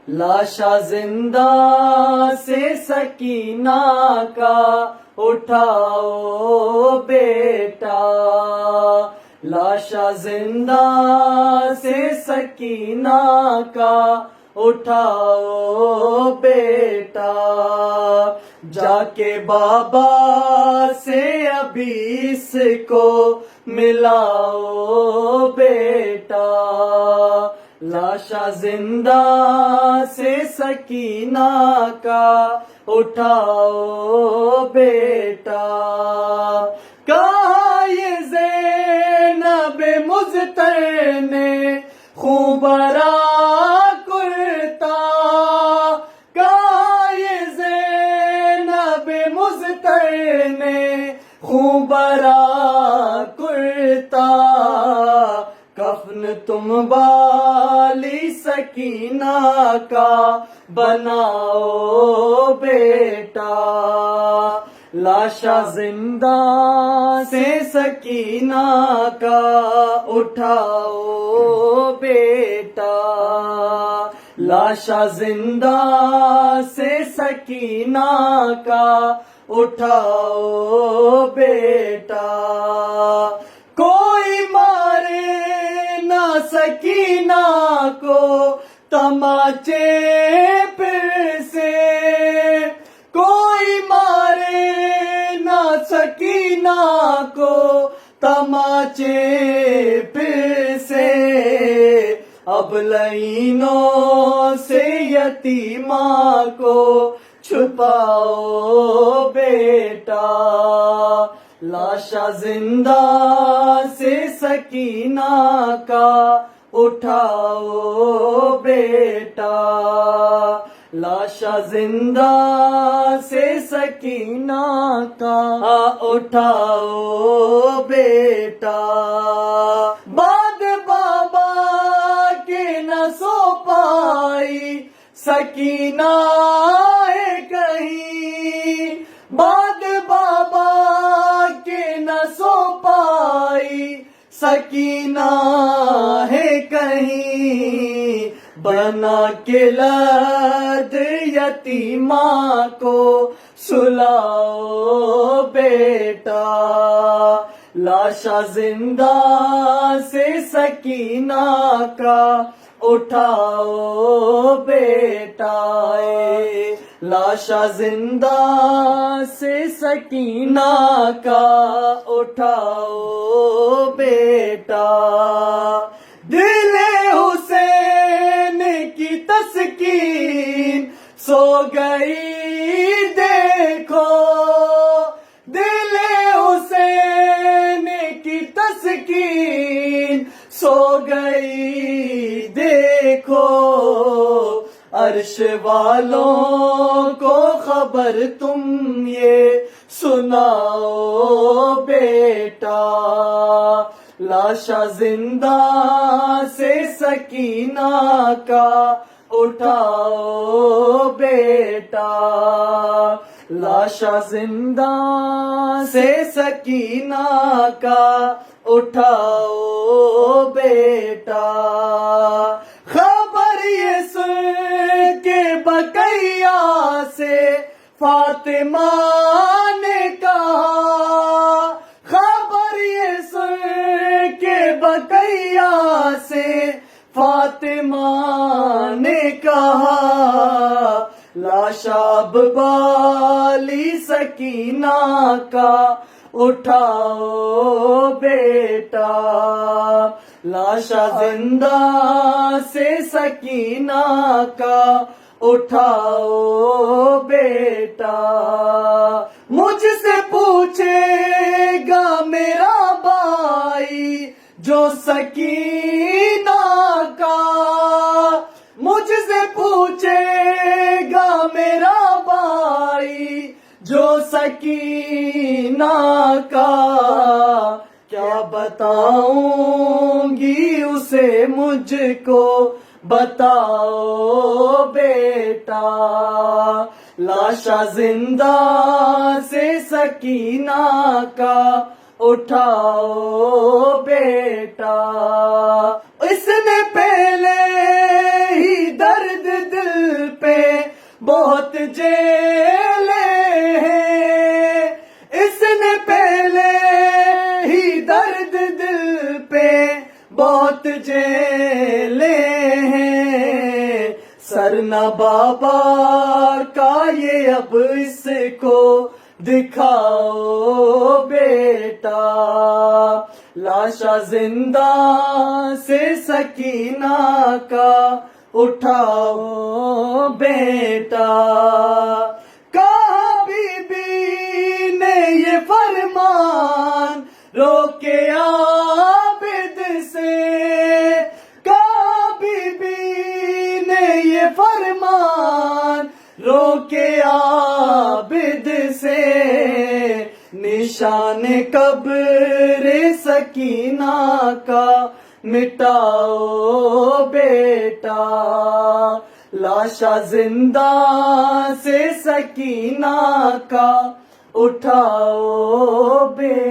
لاشا زندہ سے سکینہ کا اٹھاؤ بیٹا، لاشا زندہ سے سکینہ کا اٹھاؤ بیٹا، جا کے بابا سے ابھی اس کو ملاؤ بیٹا، لاشا زندہ سے سکینہ کا اٹھاؤ بیٹا، کہاں یہ زینب مضطر نے خون بھرا کرتا، کہاں یہ زینب مضطر نے خون بھرا کرتا، کفن تم والی سکینہ کا بناؤ بیٹا، لاشا زندہ سے سکینہ کا اٹھاؤ بیٹا، لاشا زندہ سے سکینہ کا اٹھاؤ بیٹا، کوئی مارے نہ سکینہ کو تماچے پھر سے، کوئی مارے نہ سکینہ کو تماچے پھر سے، اب لعینوں سے یتیمہ کو چھپاؤ بیٹا، لاشا زندہ سے سکینہ کا اٹھاؤ بیٹا، لاشا زندہ سے سکینہ کا اٹھاؤ بیٹا، بعد بابا کے نہ سو پائی سکینہ ہے کہیں، بعد بابا کے نہ سو پائی سکینہ ہے کہیں، بنا کے لد یتیمہ کو سلاؤ بیٹا، لاشا زندہ سے سکینہ کا اٹھاؤ بیٹا، لاشا زندہ سے سکینہ کا اٹھاؤ بیٹا، دل حسین کی تسکین سو گئی دیکھو، دل حسین کی تسکین سو گئی دیکھو، عرش والوں کو خبر تم یہ سناؤ بیٹا، لاشا زندہ سے سکینہ کا اٹھاؤ بیٹا، لاشا زندہ سے سکینہ کا اٹھاؤ بیٹا، خبر یہ سن کے بقیہ سے فاطمہ نے کہا، خبر یہ سن کے بقیہ سے فاطمہ نے کہا، لاشا اب والی سکینہ کا اٹھاؤ بیٹا، لاشا زندہ سے سکینہ کا اٹھاؤ بیٹا، مجھ سے پوچھے گا میرا بھائی جو سکینہ کا، مجھ سے پوچھے گا میرا بھائی جو سکینہ کا، کیا بتاؤں گی اسے مجھ کو بتاؤ بیٹا، لاشا زندہ سے سکینہ کا اٹھاؤ بیٹا، اس نے پہلے ہی درد دل پہ بہت جیلیں ہیں، اس نے پہلے ہی درد دل پہ بہت جیلیں ہیں، سرنا بابا کا یہ اب اس کو دکھاؤ بیٹا، لاشا زندہ سے سکینہ کا اٹھاؤ بیٹا، کہاں بی بی نے یہ فرمان روکے عابد سے، کہاں بی بی نے یہ فرمان روکے عابد سے، نشان قبر سکینہ کا مٹاؤ بیٹا، لاشا زندہ سے سکینہ کا اٹھاؤ بیٹا۔